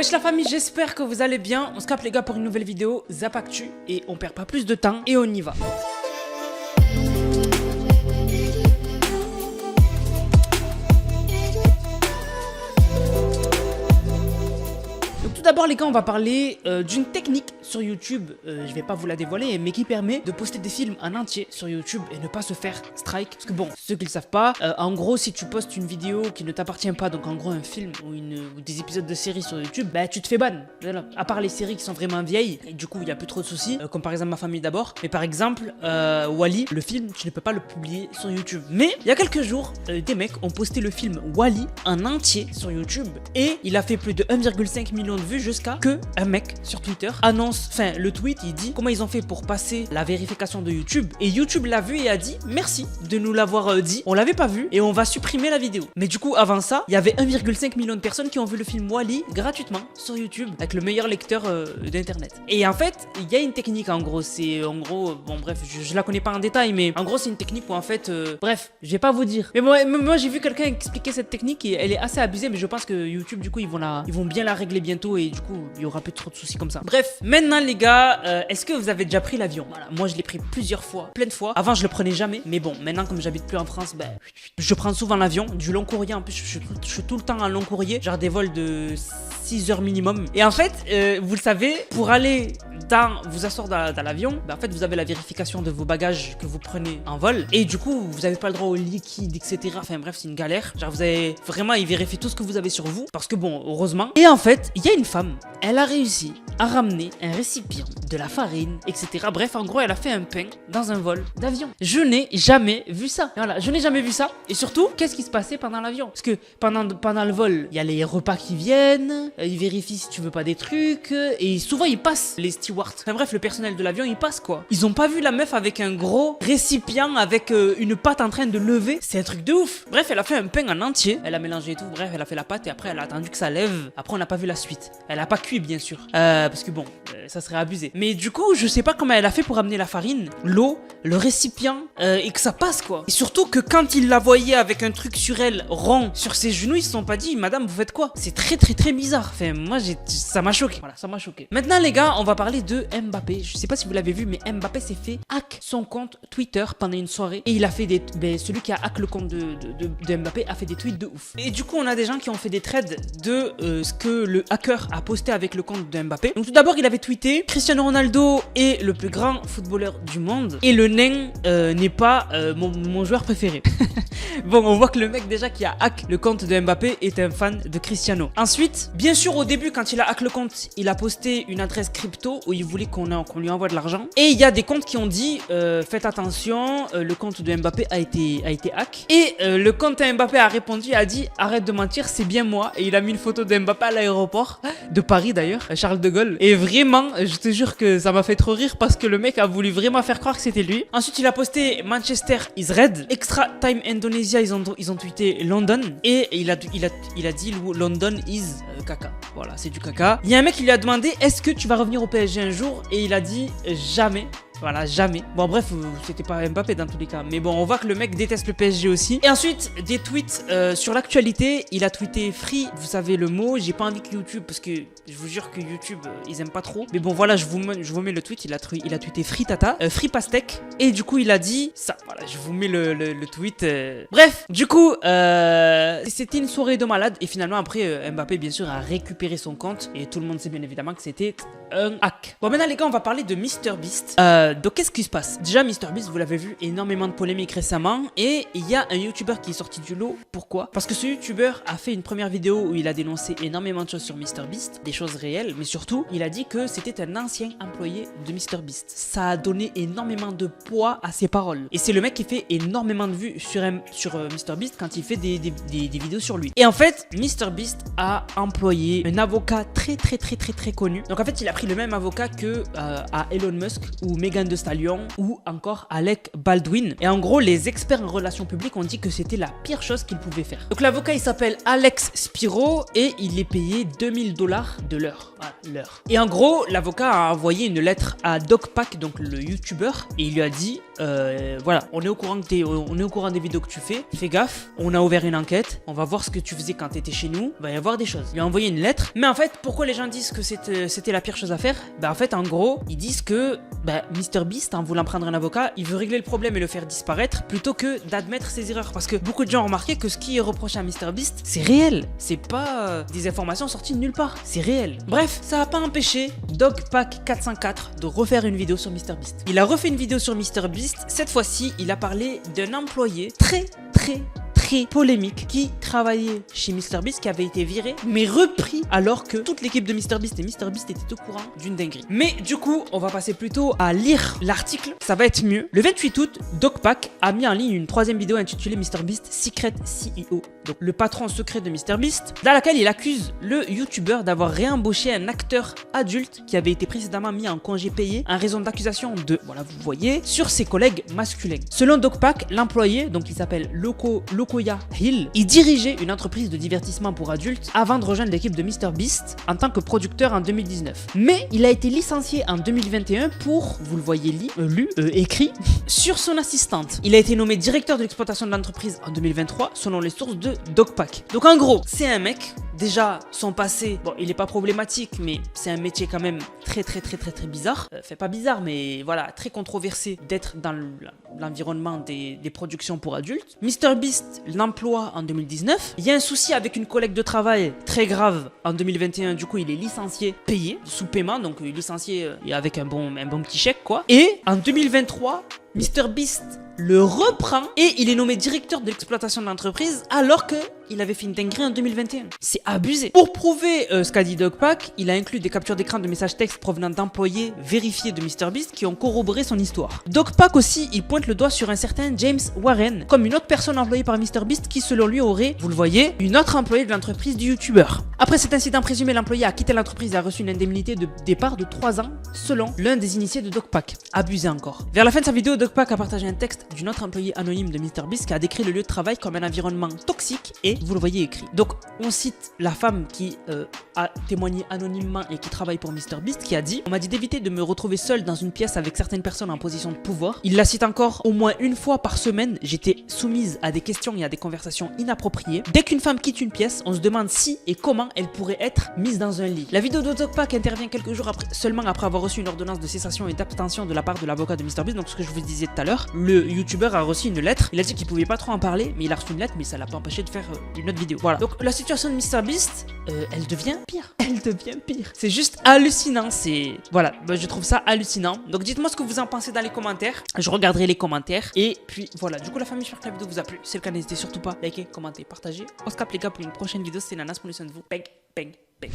Wesh la famille, j'espère que vous allez bien. On se capte les gars pour une nouvelle vidéo Zap Actu et on perd pas plus de temps et on y va. Tout d'abord les gars, on va parler d'une technique sur YouTube, je vais pas vous la dévoiler, mais qui permet de poster des films en entier sur YouTube et ne pas se faire strike. Parce que bon, ceux qui le savent pas, en gros si tu postes une vidéo qui ne t'appartient pas, donc en gros un film ou des épisodes de séries sur YouTube, bah tu te fais ban. Voilà. À part les séries qui sont vraiment vieilles, et du coup il y a plus trop de soucis, comme par exemple Ma famille d'abord. Mais par exemple, Wall-E, le film, tu ne peux pas le publier sur YouTube. Mais il y a quelques jours, des mecs ont posté le film Wall-E en entier sur YouTube et il a fait plus de 1,5 million de vues jusqu'à que un mec sur Twitter annonce, enfin le tweet il dit comment ils ont fait pour passer la vérification de YouTube et YouTube l'a vu et a dit merci de nous l'avoir dit, on l'avait pas vu et on va supprimer la vidéo. Mais du coup avant ça il y avait 1,5 million de personnes qui ont vu le film Wall-E gratuitement sur YouTube avec le meilleur lecteur d'internet. Et en fait il y a une technique en gros, c'est en gros, bon bref je la connais pas en détail mais en gros c'est une technique où en fait bref je vais pas vous dire, mais moi j'ai vu quelqu'un expliquer cette technique et elle est assez abusée, mais je pense que YouTube du coup ils vont bien la régler bientôt et du coup il y aura plus trop de soucis comme ça. Bref, maintenant les gars, est-ce que vous avez déjà pris l'avion? Voilà, moi je l'ai pris plusieurs fois, plein de fois. Avant je le prenais jamais, mais bon, maintenant comme j'habite plus en France, ben je prends souvent l'avion, du long courrier en plus, je suis tout le temps en long courrier, genre des vols de 6 heures minimum. Et en fait, vous le savez, pour aller vous asseoir dans l'avion, ben en fait vous avez la vérification de vos bagages que vous prenez en vol et du coup vous n'avez pas le droit au liquide, etc. Enfin bref, c'est une galère. Genre vous avez vraiment, ils vérifient tout ce que vous avez sur vous parce que bon, heureusement. Et en fait, il y a une femme, elle a réussi à ramener un récipient, de la farine, etc. Bref, en gros, elle a fait un pain dans un vol d'avion. Je n'ai jamais vu ça. Et voilà, je n'ai jamais vu ça. Et surtout, qu'est-ce qui se passait pendant l'avion? Parce que pendant le vol, il y a les repas qui viennent, ils vérifient si tu veux pas des trucs, et souvent ils passent les stewards. Enfin bref, le personnel de l'avion, il passe quoi. Ils ont pas vu la meuf avec un gros récipient avec une pâte en train de lever. C'est un truc de ouf. Bref, elle a fait un pain en entier. Elle a mélangé tout. Bref, elle a fait la pâte et après elle a attendu que ça lève. Après, on n'a pas vu la suite. Elle a pas cuit, bien sûr. Parce que bon, ça serait abusé. Mais du coup, je sais pas comment elle a fait pour amener la farine, l'eau, le récipient et que ça passe quoi. Et surtout que quand ils la voyaient avec un truc sur elle rond sur ses genoux, ils se sont pas dit madame vous faites quoi? C'est très bizarre. Enfin moi ça m'a choqué. Voilà, ça m'a choqué. Maintenant les gars, on va parler de Mbappé. Je sais pas si vous l'avez vu, mais Mbappé s'est fait hack son compte Twitter pendant une soirée et il a fait celui qui a hack le compte de Mbappé a fait des tweets de ouf. Et du coup on a des gens qui ont fait des threads de ce que le hacker a posté avec le compte de Mbappé. Donc tout d'abord il avait tweeté Cristiano Ronaldo est le plus grand footballeur du monde et le nain n'est pas mon joueur préféré. Bon, on voit que le mec déjà qui a hack le compte de Mbappé est un fan de Cristiano. Ensuite, bien sûr au début quand il a hack le compte, il a posté une adresse crypto où il voulait qu'on lui envoie de l'argent. Et il y a des comptes qui ont dit faites attention, le compte de Mbappé a été hack. Et le compte de Mbappé a répondu, a dit arrête de mentir, c'est bien moi. Et il a mis une photo de Mbappé à l'aéroport de Paris d'ailleurs, Charles de Gaulle. Et vraiment, je te jure que ça m'a fait trop rire parce que le mec a voulu vraiment faire croire que c'était lui. Ensuite, il a posté Manchester is red. Extra Time Indonesia, ils ont tweeté London. Et il a dit London is caca. Voilà, c'est du caca. Il y a un mec qui lui a demandé est-ce que tu vas revenir au PSG un jour? Et il a dit jamais. Voilà, jamais. Bon bref, c'était pas Mbappé dans tous les cas. Mais bon, on voit que le mec déteste le PSG aussi. Et ensuite, des tweets sur l'actualité. Il a tweeté free, vous savez le mot. J'ai pas envie que YouTube, parce que je vous jure que YouTube, ils aiment pas trop. Mais bon, voilà, je vous mets le tweet. Il a tweeté free tata, free pastèque. Et du coup, il a dit ça. Voilà, je vous mets le tweet. Bref, du coup, c'était une soirée de malade. Et finalement, après, Mbappé, bien sûr, a récupéré son compte. Et tout le monde sait bien évidemment que c'était un hack. Bon, maintenant, les gars, on va parler de MrBeast. Donc qu'est-ce qui se passe? Déjà MrBeast, vous l'avez vu, énormément de polémiques récemment et il y a un YouTuber qui est sorti du lot. Pourquoi? Parce que ce YouTuber a fait une première vidéo où il a dénoncé énormément de choses sur MrBeast, des choses réelles, mais surtout il a dit que c'était un ancien employé de MrBeast. Ça a donné énormément de poids à ses paroles et c'est le mec qui fait énormément de vues sur MrBeast quand il fait des vidéos sur lui. Et en fait MrBeast a employé un avocat très connu. Donc en fait il a pris le même avocat que à Elon Musk ou Megan Thee Stallion ou encore Alec Baldwin. Et en gros, les experts en relations publiques ont dit que c'était la pire chose qu'il pouvait faire. Donc l'avocat, il s'appelle Alex Spiro et il est payé $2000 de l'heure. Voilà. l'heure. Et en gros, l'avocat a envoyé une lettre à DocPac, donc le youtubeur, et il lui a dit voilà, on est au courant des vidéos que tu fais gaffe, on a ouvert une enquête, on va voir ce que tu faisais quand tu étais chez nous, il va y avoir des choses. Il lui a envoyé une lettre, mais en fait, pourquoi les gens disent que c'était la pire chose à faire? En fait, en gros, ils disent que MrBeast, en voulant prendre un avocat, il veut régler le problème et le faire disparaître plutôt que d'admettre ses erreurs. Parce que beaucoup de gens ont remarqué que ce qui est reproché à MrBeast, c'est réel. C'est pas des informations sorties de nulle part. C'est réel. Bref, ça n'a pas empêché DocPac404 de refaire une vidéo sur MrBeast. Il a refait une vidéo sur MrBeast. Cette fois-ci, il a parlé d'un employé très polémique qui travaillait chez MrBeast, qui avait été viré mais repris alors que toute l'équipe de MrBeast et MrBeast étaient au courant d'une dinguerie. Mais du coup, on va passer plutôt à lire l'article, ça va être mieux. Le 28 août, DocPac a mis en ligne une troisième vidéo intitulée MrBeast Secret CEO, donc le patron secret de MrBeast, dans laquelle il accuse le youtubeur d'avoir réembauché un acteur adulte qui avait été précédemment mis en congé payé en raison d'accusations de, voilà vous voyez, sur ses collègues masculins. Selon DocPac, l'employé, donc il s'appelle Lokoya Hill, il dirigeait une entreprise de divertissement pour adultes avant de rejoindre l'équipe de MrBeast en tant que producteur en 2019. Mais il a été licencié en 2021 pour, vous le voyez écrit, sur son assistante. Il a été nommé directeur de l'exploitation de l'entreprise en 2023 selon les sources de DocPac. Donc en gros, c'est un mec, déjà son passé, bon il est pas problématique mais c'est un métier quand même très bizarre. Fait pas bizarre mais voilà, très controversé d'être dans l'environnement des productions pour adultes. MrBeast l'emploie en 2019. Il y a un souci avec une collègue de travail très grave en 2021. Du coup, il est licencié, payé, sous paiement. Donc, il est licencié avec un bon petit chèque, quoi. Et en 2023, MrBeast le reprend et il est nommé directeur de l'exploitation de l'entreprise alors que il avait fait une dinguerie en 2021. C'est abusé. Pour prouver ce qu'a dit DocPac, il a inclus des captures d'écran de messages textes provenant d'employés vérifiés de MrBeast qui ont corroboré son histoire. DocPac aussi, il pointe le doigt sur un certain James Warren comme une autre personne employée par MrBeast qui selon lui aurait, vous le voyez, une autre employée de l'entreprise du youtubeur. Après cet incident présumé, l'employé a quitté l'entreprise et a reçu une indemnité de départ de 3 ans selon l'un des initiés de DocPac. Abusé encore. Vers la fin de sa vidéo, DocPac a partagé un texte d'une autre employée anonyme de MrBeast qui a décrit le lieu de travail comme un environnement toxique et vous le voyez écrit. Donc on cite la femme qui a témoigné anonymement et qui travaille pour MrBeast qui a dit: on m'a dit d'éviter de me retrouver seule dans une pièce avec certaines personnes en position de pouvoir. Il la cite encore: au moins une fois par semaine, j'étais soumise à des questions et à des conversations inappropriées. Dès qu'une femme quitte une pièce, on se demande si et comment elle pourrait être mise dans un lit. La vidéo de DocPac intervient quelques jours seulement après avoir reçu une ordonnance de cessation et d'abstention de la part de l'avocat de MrBeast. Donc ce que je vous disais tout à l'heure, le youtubeur a reçu une lettre. Il a dit qu'il pouvait pas trop en parler, mais il a reçu une lettre, mais ça l'a pas empêché de faire une autre vidéo. Voilà. Donc la situation de MrBeast, elle devient pire. Elle devient pire. C'est juste hallucinant. C'est voilà. Je trouve ça hallucinant. Donc dites-moi ce que vous en pensez dans les commentaires. Je regarderai les commentaires. Et puis voilà. Du coup la famille, j'espère que la vidéo vous a plu. Si c'est le cas, n'hésitez surtout pas à liker, commenter, partager. On se capte les gars pour une prochaine vidéo. C'est Nanas, prenez soin de vous. Bang, bang, bang.